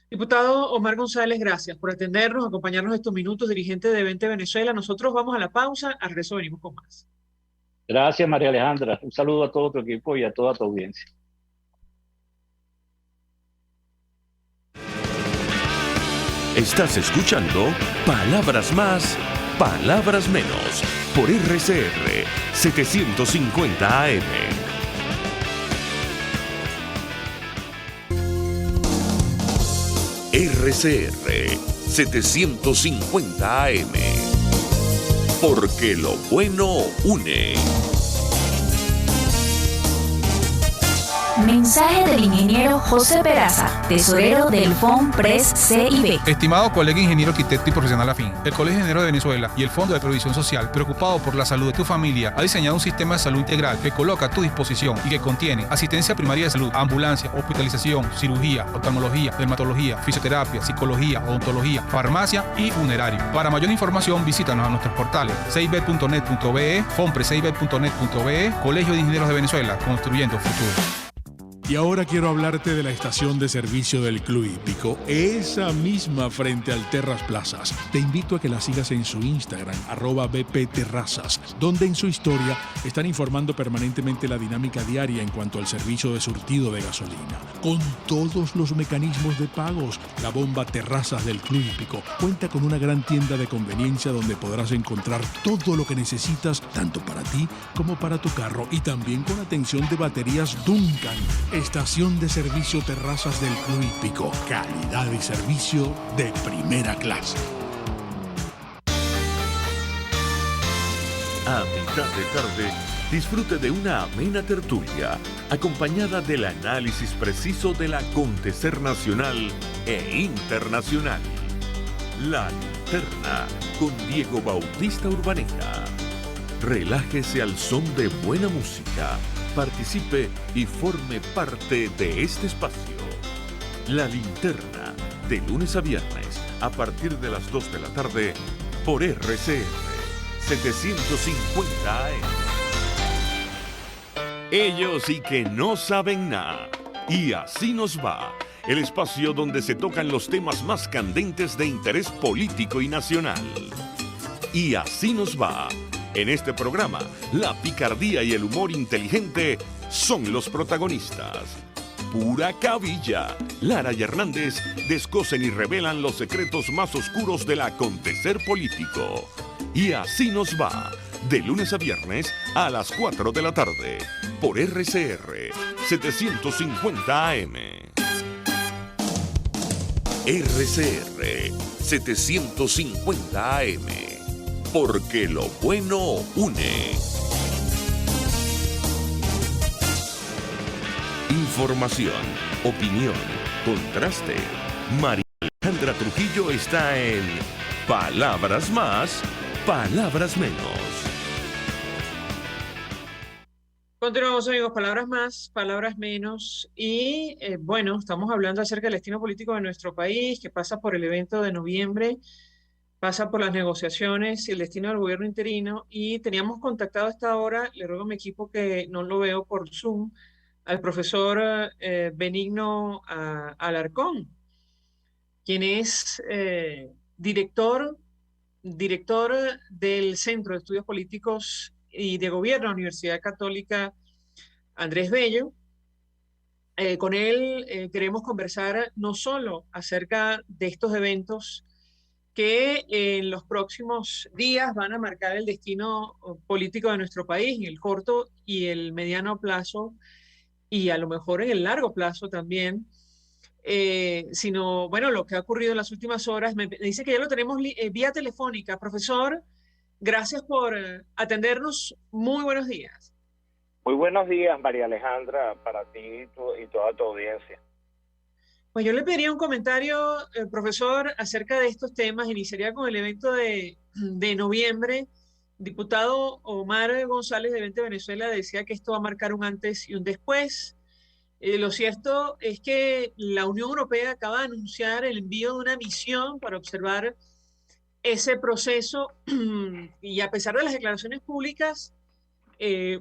Diputado Omar González, gracias por atendernos, acompañarnos estos minutos, dirigente de 20 Venezuela. Nosotros vamos a la pausa, al regreso venimos con más. Gracias, María Alejandra. Un saludo a todo tu equipo y a toda tu audiencia. Estás escuchando Palabras Más, Palabras Menos, por RCR 750 AM. RCR 750 AM. Porque lo bueno une. Mensaje del ingeniero José Peraza, tesorero del FONPRES CIB. Estimado colega ingeniero, arquitecto y profesional afín, el Colegio de Ingenieros de Venezuela y el Fondo de Previsión Social, preocupado por la salud de tu familia, ha diseñado un sistema de salud integral que coloca a tu disposición y que contiene asistencia primaria de salud, ambulancia, hospitalización, cirugía, oftalmología, dermatología, fisioterapia, psicología, odontología, farmacia y funerario. Para mayor información, visítanos a nuestros portales cib.net.be, fonprescib.net.be, Colegio de Ingenieros de Venezuela, construyendo futuro. Y ahora quiero hablarte de la estación de servicio del Club Hípico, esa misma frente al Terras Plazas. Te invito a que la sigas en su Instagram, @bpterrazas, donde en su historia están informando permanentemente la dinámica diaria en cuanto al servicio de surtido de gasolina. Con todos los mecanismos de pagos, la bomba Terrazas del Club Hípico cuenta con una gran tienda de conveniencia donde podrás encontrar todo lo que necesitas, tanto para ti como para tu carro, y también con atención de baterías Duncan. Estación de servicio Terrazas del Club Hípico. Calidad y servicio de primera clase. A mitad de tarde, disfrute de una amena tertulia, acompañada del análisis preciso del acontecer nacional e internacional. La Linterna, con Diego Bautista Urbaneta. Relájese al son de buena música. Participe y forme parte de este espacio. La Linterna, de lunes a viernes, a partir de las 2 de la tarde, por RCR 750 AM. Ellos y que no saben nada. Y así nos va. El espacio donde se tocan los temas más candentes de interés político y nacional. Y así nos va. En este programa, la picardía y el humor inteligente son los protagonistas. Pura cabilla. Lara y Hernández descosen y revelan los secretos más oscuros del acontecer político. Y así nos va. De lunes a viernes a las 4 de la tarde. Por RCR 750 AM. RCR 750 AM. Porque lo bueno une. Información, opinión, contraste. María Alejandra Trujillo está en Palabras Más, Palabras Menos. Continuamos, amigos, palabras más, palabras menos. Y bueno, estamos hablando acerca del destino político de nuestro país, que pasa por el evento de noviembre, pasa por las negociaciones y el destino del gobierno interino. Y teníamos contactado a esta hora, le ruego a mi equipo que no lo veo por Zoom, al profesor Benigno Alarcón, quien es director del Centro de Estudios Políticos y de Gobierno de la Universidad Católica Andrés Bello. Con él queremos conversar no solo acerca de estos eventos que en los próximos días van a marcar el destino político de nuestro país en el corto y el mediano plazo, y a lo mejor en el largo plazo también, sino, bueno, lo que ha ocurrido en las últimas horas. Me dice que ya lo tenemos vía telefónica. Profesor, gracias por atendernos. Muy buenos días. Muy buenos días, María Alejandra, para ti y toda tu audiencia. Pues yo le pediría un comentario, profesor, acerca de estos temas. Iniciaría con el evento de noviembre. Diputado Omar González de 20 Venezuela decía que esto va a marcar un antes y un después. Lo cierto es que la Unión Europea acaba de anunciar el envío de una misión para observar ese proceso y a pesar de las declaraciones públicas,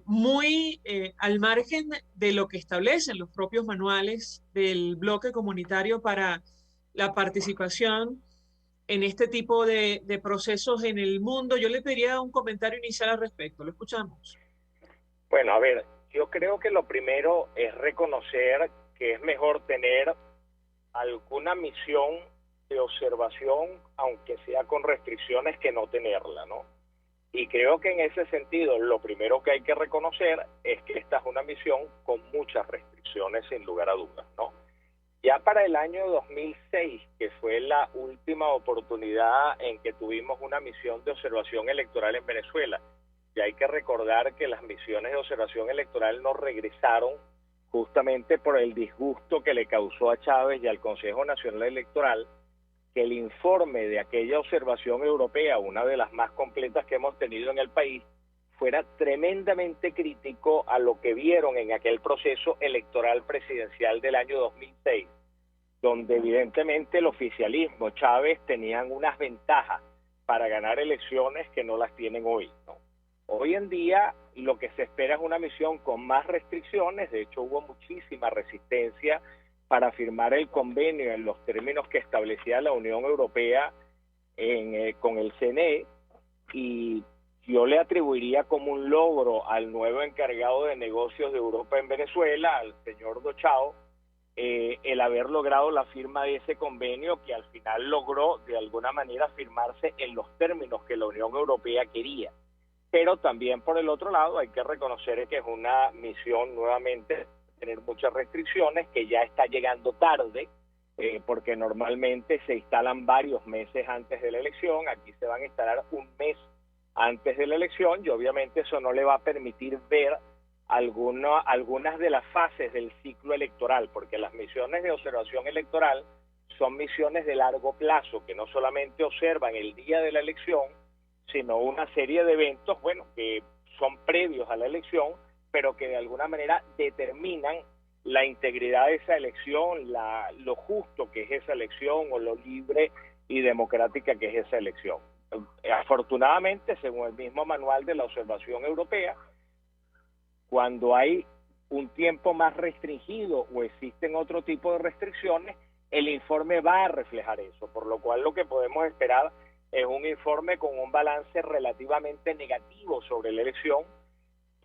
muy al margen de lo que establecen los propios manuales del bloque comunitario para la participación en este tipo de procesos en el mundo. Yo le pediría un comentario inicial al respecto. Lo escuchamos. Bueno, a ver, yo creo que lo primero es reconocer que es mejor tener alguna misión de observación, aunque sea con restricciones, que no tenerla, ¿no? Y creo que en ese sentido lo primero que hay que reconocer es que esta es una misión con muchas restricciones, sin lugar a dudas, ¿no? Ya para el año 2006, que fue la última oportunidad en que tuvimos una misión de observación electoral en Venezuela, y hay que recordar que las misiones de observación electoral no regresaron justamente por el disgusto que le causó a Chávez y al Consejo Nacional Electoral que el informe de aquella observación europea, una de las más completas que hemos tenido en el país, fuera tremendamente crítico a lo que vieron en aquel proceso electoral presidencial del año 2006, donde evidentemente el oficialismo, Chávez, tenían unas ventajas para ganar elecciones que no las tienen hoy, ¿no? Hoy en día lo que se espera es una misión con más restricciones. De hecho hubo muchísima resistencia para firmar el convenio en los términos que establecía la Unión Europea con el CNE, y yo le atribuiría como un logro al nuevo encargado de negocios de Europa en Venezuela, al señor Dochao, el haber logrado la firma de ese convenio, que al final logró de alguna manera firmarse en los términos que la Unión Europea quería. Pero también por el otro lado hay que reconocer que es una misión nuevamente tener muchas restricciones, que ya está llegando tarde, porque normalmente se instalan varios meses antes de la elección. Aquí se van a instalar un mes antes de la elección, y obviamente eso no le va a permitir ver algunas de las fases del ciclo electoral, porque las misiones de observación electoral son misiones de largo plazo, que no solamente observan el día de la elección, sino una serie de eventos, bueno, que son previos a la elección, pero que de alguna manera determinan la integridad de esa elección, lo justo que es esa elección, o lo libre y democrática que es esa elección. Afortunadamente, según el mismo manual de la observación europea, cuando hay un tiempo más restringido o existen otro tipo de restricciones, el informe va a reflejar eso, por lo cual lo que podemos esperar es un informe con un balance relativamente negativo sobre la elección,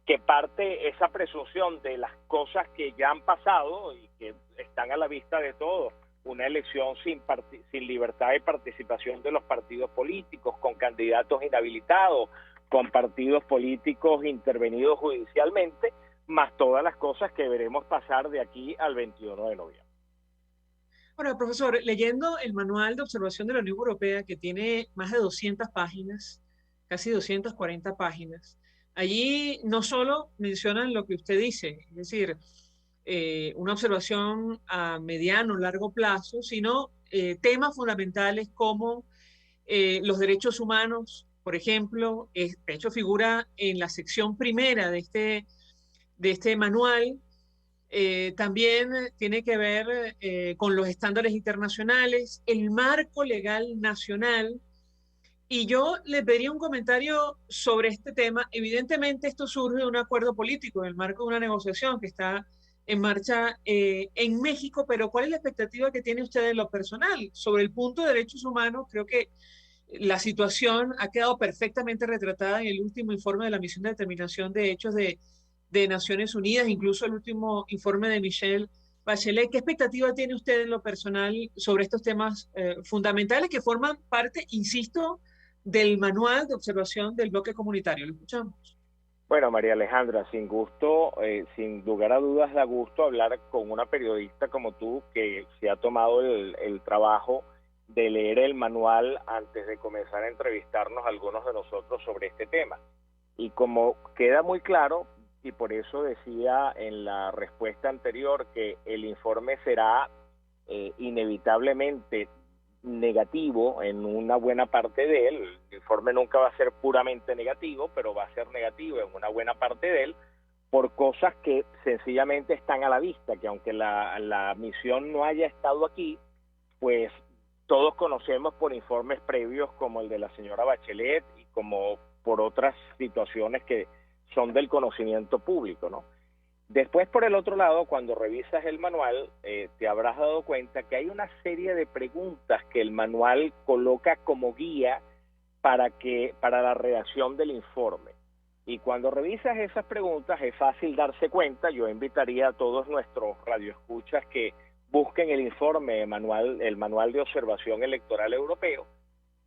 que parte esa presunción de las cosas que ya han pasado y que están a la vista de todos. Una elección sin libertad de participación de los partidos políticos, con candidatos inhabilitados, con partidos políticos intervenidos judicialmente, más todas las cosas que veremos pasar de aquí al 21 de noviembre. Bueno, profesor, leyendo el manual de observación de la Unión Europea, que tiene más de 200 páginas, casi 240 páginas, allí no solo mencionan lo que usted dice, es decir, una observación a mediano, largo plazo, sino temas fundamentales como los derechos humanos, por ejemplo. De hecho figura en la sección primera de este manual. También tiene que ver con los estándares internacionales, el marco legal nacional. Y yo le pediría un comentario sobre este tema. Evidentemente esto surge de un acuerdo político en el marco de una negociación que está en marcha en México, pero ¿cuál es la expectativa que tiene usted en lo personal? Sobre el punto de derechos humanos, creo que la situación ha quedado perfectamente retratada en el último informe de la Misión de Determinación de Hechos de Naciones Unidas, incluso el último informe de Michelle Bachelet. ¿Qué expectativa tiene usted en lo personal sobre estos temas fundamentales que forman parte, insisto, del manual de observación del bloque comunitario? Lo escuchamos. Bueno, María Alejandra, sin lugar a dudas, da gusto hablar con una periodista como tú que se ha tomado el trabajo de leer el manual antes de comenzar a entrevistarnos algunos de nosotros sobre este tema. Y como queda muy claro, y por eso decía en la respuesta anterior que el informe será inevitablemente negativo en una buena parte de él. El informe nunca va a ser puramente negativo, pero va a ser negativo en una buena parte de él por cosas que sencillamente están a la vista, que aunque la misión no haya estado aquí, pues todos conocemos por informes previos como el de la señora Bachelet y como por otras situaciones que son del conocimiento público, ¿no? Después, por el otro lado, cuando revisas el manual, te habrás dado cuenta que hay una serie de preguntas que el manual coloca como guía para la redacción del informe. Y cuando revisas esas preguntas es fácil darse cuenta. Yo invitaría a todos nuestros radioescuchas que busquen el informe, el manual de observación electoral europeo.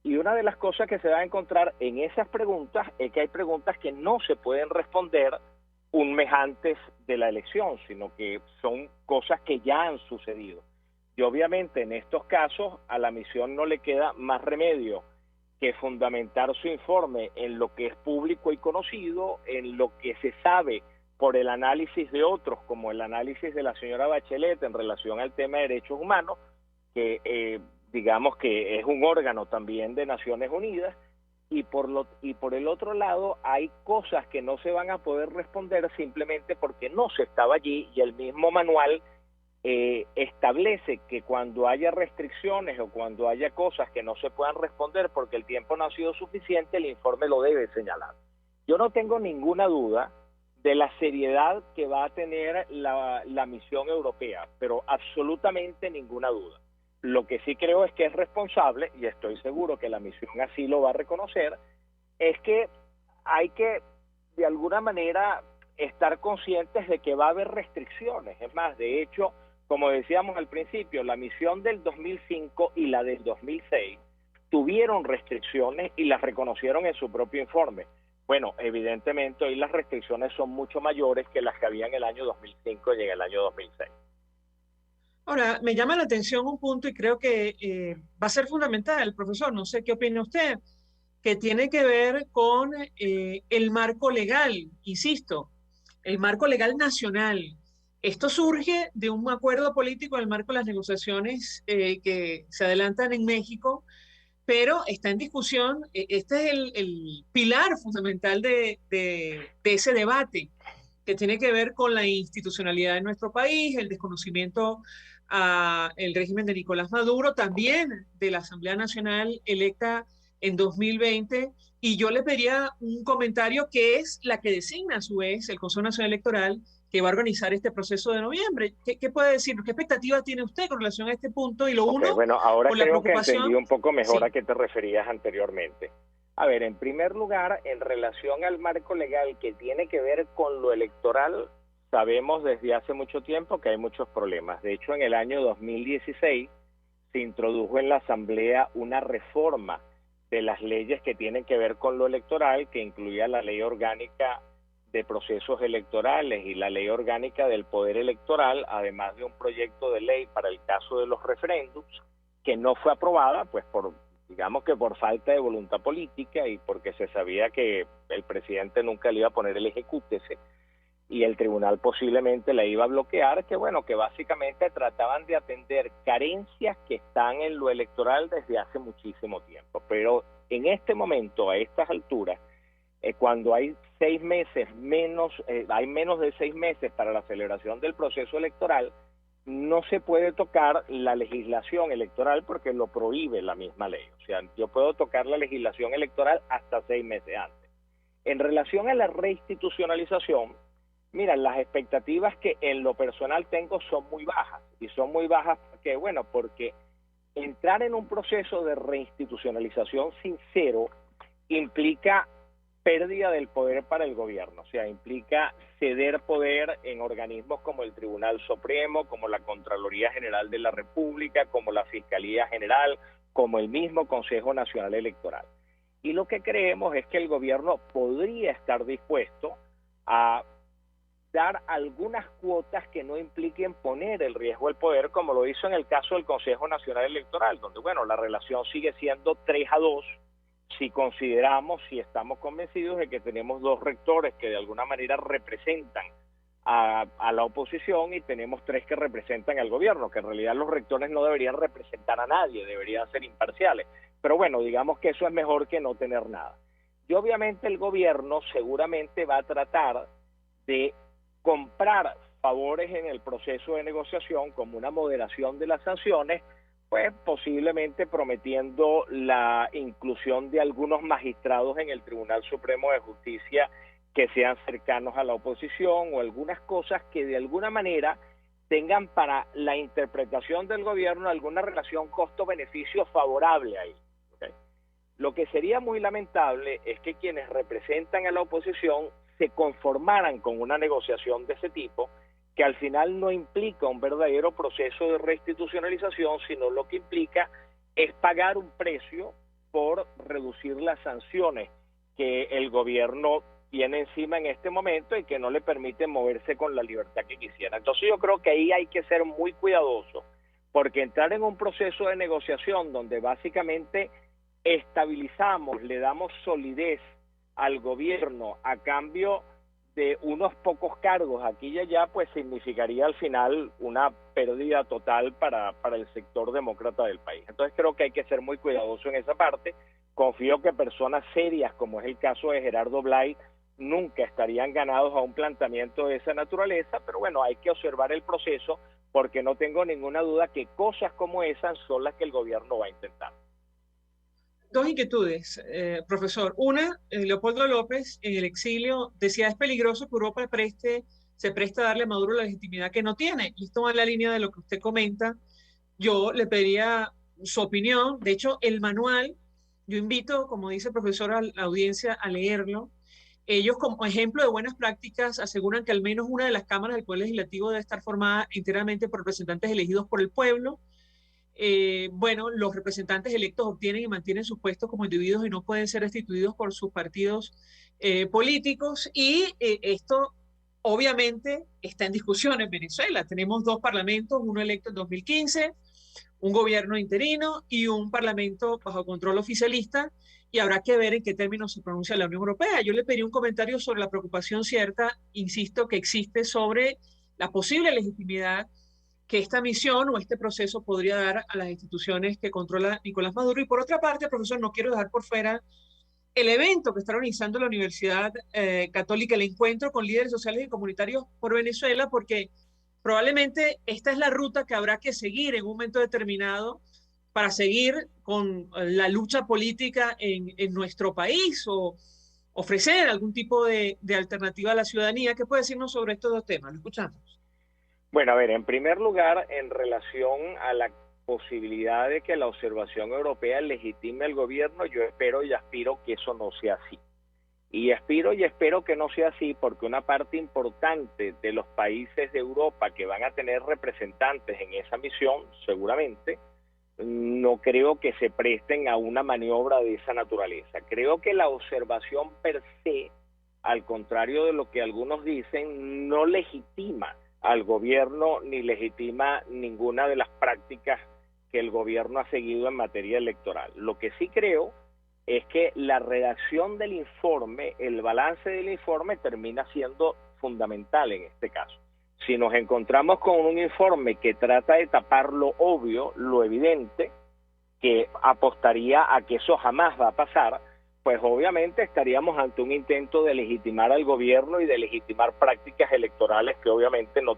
Y una de las cosas que se va a encontrar en esas preguntas es que hay preguntas que no se pueden responder un mes antes de la elección, sino que son cosas que ya han sucedido. Y obviamente en estos casos a la misión no le queda más remedio que fundamentar su informe en lo que es público y conocido, en lo que se sabe por el análisis de otros, como el análisis de la señora Bachelet en relación al tema de derechos humanos, que digamos que es un órgano también de Naciones Unidas. Y por el otro lado hay cosas que no se van a poder responder simplemente porque no se estaba allí, y el mismo manual establece que cuando haya restricciones o cuando haya cosas que no se puedan responder porque el tiempo no ha sido suficiente, el informe lo debe señalar. Yo no tengo ninguna duda de la seriedad que va a tener la misión europea, pero absolutamente ninguna duda. Lo que sí creo es que es responsable, y estoy seguro que la misión así lo va a reconocer, es que hay que, de alguna manera, estar conscientes de que va a haber restricciones. Es más, de hecho, como decíamos al principio, la misión del 2005 y la del 2006 tuvieron restricciones y las reconocieron en su propio informe. Bueno, evidentemente hoy las restricciones son mucho mayores que las que había en el año 2005 y en el año 2006. Ahora, me llama la atención un punto y creo que va a ser fundamental, profesor, no sé qué opina usted, que tiene que ver con el marco legal, insisto, el marco legal nacional. Esto surge de un acuerdo político en el marco de las negociaciones que se adelantan en México, pero está en discusión. Este es el pilar fundamental de ese debate, que tiene que ver con la institucionalidad de nuestro país, el desconocimiento al régimen de Nicolás Maduro, también de la Asamblea Nacional electa en 2020, y yo le pediría un comentario que es la que designa a su vez el Consejo Nacional Electoral que va a organizar este proceso de noviembre. ¿Qué puede decir? ¿Qué expectativa tiene usted con relación a este punto? Y lo uno, bueno, ahora con la creo que preocupación... entendí un poco mejor Sí. a qué te referías anteriormente. A ver, en primer lugar, en relación al marco legal que tiene que ver con lo electoral, sabemos desde hace mucho tiempo que hay muchos problemas. De hecho, en el año 2016 se introdujo en la Asamblea una reforma de las leyes que tienen que ver con lo electoral, que incluía la Ley Orgánica de Procesos Electorales y la Ley Orgánica del Poder Electoral, además de un proyecto de ley para el caso de los referéndums, que no fue aprobada, pues digamos que por falta de voluntad política y porque se sabía que el presidente nunca le iba a poner el ejecútese y el tribunal posiblemente la iba a bloquear, que básicamente trataban de atender carencias que están en lo electoral desde hace muchísimo tiempo. Pero en este momento, a estas alturas, cuando hay 6 meses menos, hay menos de 6 meses para la celebración del proceso electoral, no se puede tocar la legislación electoral porque lo prohíbe la misma ley. O sea, yo puedo tocar la legislación electoral hasta 6 meses antes. En relación a la reinstitucionalización, Mira, las expectativas que en lo personal tengo son muy bajas. Y son muy bajas porque, bueno, porque entrar en un proceso de reinstitucionalización sincero implica pérdida del poder para el gobierno, o sea, implica ceder poder en organismos como el Tribunal Supremo, como la Contraloría General de la República, como la Fiscalía General, como el mismo Consejo Nacional Electoral. Y lo que creemos es que el gobierno podría estar dispuesto a dar algunas cuotas que no impliquen poner el riesgo del poder, como lo hizo en el caso del Consejo Nacional Electoral, donde, bueno, la relación sigue siendo 3-2, si consideramos, si estamos convencidos de que tenemos 2 rectores que de alguna manera representan a la oposición y tenemos 3 que representan al gobierno, que en realidad los rectores no deberían representar a nadie, deberían ser imparciales. Pero bueno, digamos que eso es mejor que no tener nada. Y obviamente el gobierno seguramente va a tratar de comprar favores en el proceso de negociación como una moderación de las sanciones, pues posiblemente prometiendo la inclusión de algunos magistrados en el Tribunal Supremo de Justicia que sean cercanos a la oposición o algunas cosas que de alguna manera tengan para la interpretación del gobierno alguna relación costo-beneficio favorable ahí. ¿Okay? Lo que sería muy lamentable es que quienes representan a la oposición se conformaran con una negociación de ese tipo, que al final no implica un verdadero proceso de reinstitucionalización, sino lo que implica es pagar un precio por reducir las sanciones que el gobierno tiene encima en este momento y que no le permite moverse con la libertad que quisiera. Entonces yo creo que ahí hay que ser muy cuidadoso, porque entrar en un proceso de negociación donde básicamente estabilizamos, le damos solidez al gobierno a cambio de unos pocos cargos aquí y allá, pues significaría al final una pérdida total para el sector demócrata del país. Entonces creo que hay que ser muy cuidadoso en esa parte. Confío que personas serias, como es el caso de Gerardo Blay, nunca estarían ganados a un planteamiento de esa naturaleza, pero bueno, hay que observar el proceso porque no tengo ninguna duda que cosas como esas son las que el gobierno va a intentar. 2 inquietudes, profesor. Una, Leopoldo López, en el exilio, decía es peligroso que Europa se preste a darle a Maduro la legitimidad que no tiene. Y esto va en la línea de lo que usted comenta. Yo le pediría su opinión. De hecho, el manual, yo invito, como dice el profesor, a la audiencia a leerlo. Ellos, como ejemplo de buenas prácticas, aseguran que al menos una de las cámaras del Poder Legislativo debe estar formada enteramente por representantes elegidos por el pueblo. Bueno, los representantes electos obtienen y mantienen sus puestos como individuos y no pueden ser destituidos por sus partidos políticos. Y esto obviamente está en discusión en Venezuela. Tenemos 2 parlamentos, uno electo en 2015, un gobierno interino y un parlamento bajo control oficialista, y habrá que ver en qué términos se pronuncia la Unión Europea. Yo le pedí un comentario sobre la preocupación cierta, insisto, que existe sobre la posible legitimidad que esta misión o este proceso podría dar a las instituciones que controla Nicolás Maduro. Y por otra parte, profesor, no quiero dejar por fuera el evento que está organizando la Universidad Católica, el encuentro con líderes sociales y comunitarios por Venezuela, porque probablemente esta es la ruta que habrá que seguir en un momento determinado para seguir con la lucha política en nuestro país o ofrecer algún tipo de alternativa a la ciudadanía. ¿Qué puede decirnos sobre estos 2 temas? Lo escuchamos. Bueno, a ver, en primer lugar, en relación a la posibilidad de que la observación europea legitime al gobierno, yo espero y aspiro que eso no sea así. Y aspiro y espero que no sea así porque una parte importante de los países de Europa que van a tener representantes en esa misión, seguramente, no creo que se presten a una maniobra de esa naturaleza. Creo que la observación per se, al contrario de lo que algunos dicen, no legitima al gobierno ni legitima ninguna de las prácticas que el gobierno ha seguido en materia electoral. Lo que sí creo es que la redacción del informe, el balance del informe termina siendo fundamental en este caso. Si nos encontramos con un informe que trata de tapar lo obvio, lo evidente, que apostaría a que eso jamás va a pasar, pues obviamente estaríamos ante un intento de legitimar al gobierno y de legitimar prácticas electorales que obviamente no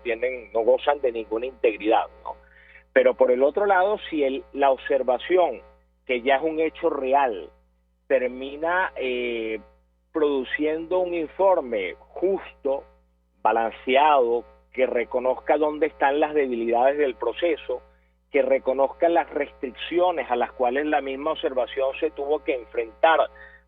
gozan de ninguna integridad, ¿no? Pero por el otro lado, si la observación, que ya es un hecho real, termina produciendo un informe justo, balanceado, que reconozca dónde están las debilidades del proceso, que reconozca las restricciones a las cuales la misma observación se tuvo que enfrentar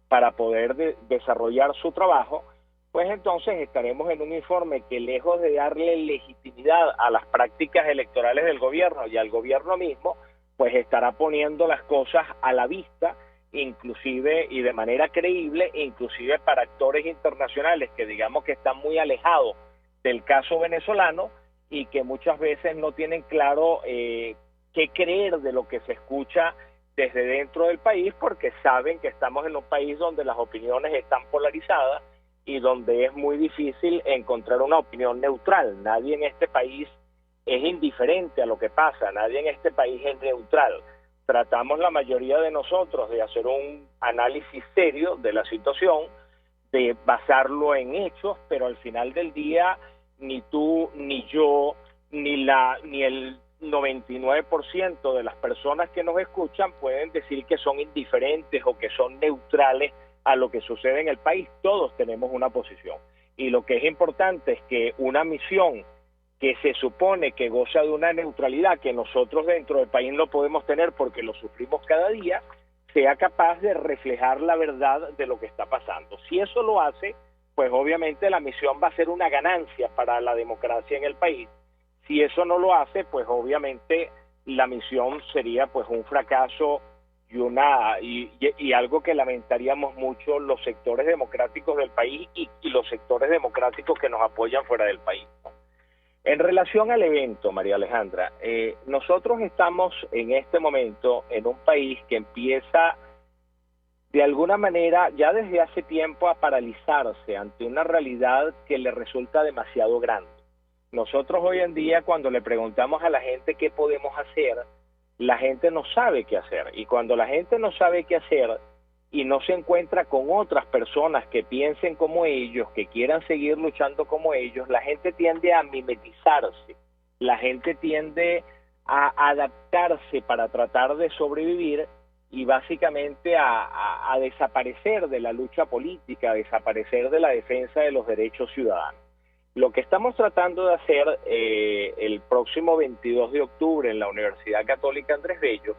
para poder desarrollar su trabajo, pues entonces estaremos en un informe que, lejos de darle legitimidad a las prácticas electorales del gobierno y al gobierno mismo, pues estará poniendo las cosas a la vista, inclusive y de manera creíble, inclusive para actores internacionales que digamos que están muy alejados del caso venezolano y que muchas veces no tienen claro qué creer de lo que se escucha desde dentro del país, porque saben que estamos en un país donde las opiniones están polarizadas y donde es muy difícil encontrar una opinión neutral. Nadie en este país es indiferente a lo que pasa, nadie en este país es neutral. Tratamos la mayoría de nosotros de hacer un análisis serio de la situación, de basarlo en hechos, pero al final del día ni tú, ni yo, ni el 99% de las personas que nos escuchan pueden decir que son indiferentes o que son neutrales a lo que sucede en el país. Todos tenemos una posición. Y lo que es importante es que una misión que se supone que goza de una neutralidad que nosotros dentro del país no podemos tener porque lo sufrimos cada día, sea capaz de reflejar la verdad de lo que está pasando. Si eso lo hace, pues obviamente la misión va a ser una ganancia para la democracia en el país. Si eso no lo hace, pues obviamente la misión sería pues un fracaso y algo que lamentaríamos mucho los sectores democráticos del país y los sectores democráticos que nos apoyan fuera del país, ¿no? En relación al evento, María Alejandra, nosotros estamos en este momento en un país que empieza de alguna manera ya desde hace tiempo a paralizarse ante una realidad que le resulta demasiado grande. Nosotros hoy en día, cuando le preguntamos a la gente qué podemos hacer, la gente no sabe qué hacer. Y cuando la gente no sabe qué hacer y no se encuentra con otras personas que piensen como ellos, que quieran seguir luchando como ellos, la gente tiende a mimetizarse, la gente tiende a adaptarse para tratar de sobrevivir y básicamente a desaparecer de la lucha política, a desaparecer de la defensa de los derechos ciudadanos. Lo que estamos tratando de hacer el próximo 22 de octubre en la Universidad Católica Andrés Bello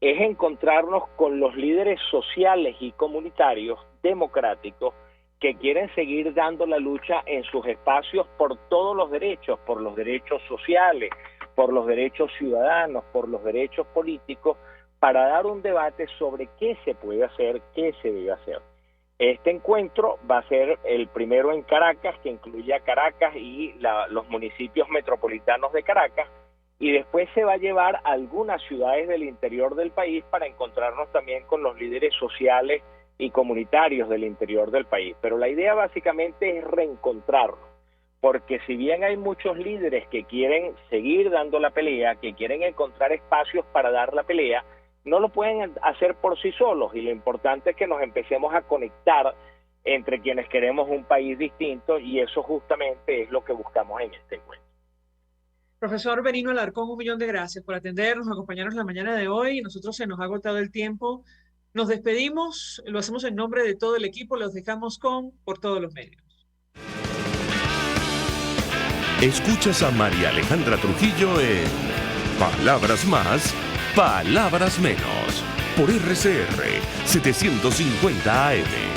es encontrarnos con los líderes sociales y comunitarios democráticos que quieren seguir dando la lucha en sus espacios por todos los derechos, por los derechos sociales, por los derechos ciudadanos, por los derechos políticos, para dar un debate sobre qué se puede hacer, qué se debe hacer. Este encuentro va a ser el primero en Caracas, que incluye a Caracas y los municipios metropolitanos de Caracas, y después se va a llevar a algunas ciudades del interior del país para encontrarnos también con los líderes sociales y comunitarios del interior del país. Pero la idea básicamente es reencontrarnos, porque si bien hay muchos líderes que quieren seguir dando la pelea, que quieren encontrar espacios para dar la pelea, no lo pueden hacer por sí solos, y lo importante es que nos empecemos a conectar entre quienes queremos un país distinto, y eso justamente es lo que buscamos en este encuentro. Profesor Benigno Alarcón, 1.000.000 de gracias por atendernos, acompañarnos la mañana de hoy. Nosotros se nos ha agotado el tiempo. Nos despedimos, lo hacemos en nombre de todo el equipo, los dejamos con Por Todos los Medios. Escuchas a María Alejandra Trujillo en Palabras Más, Palabras Menos, por RCR 750 AM.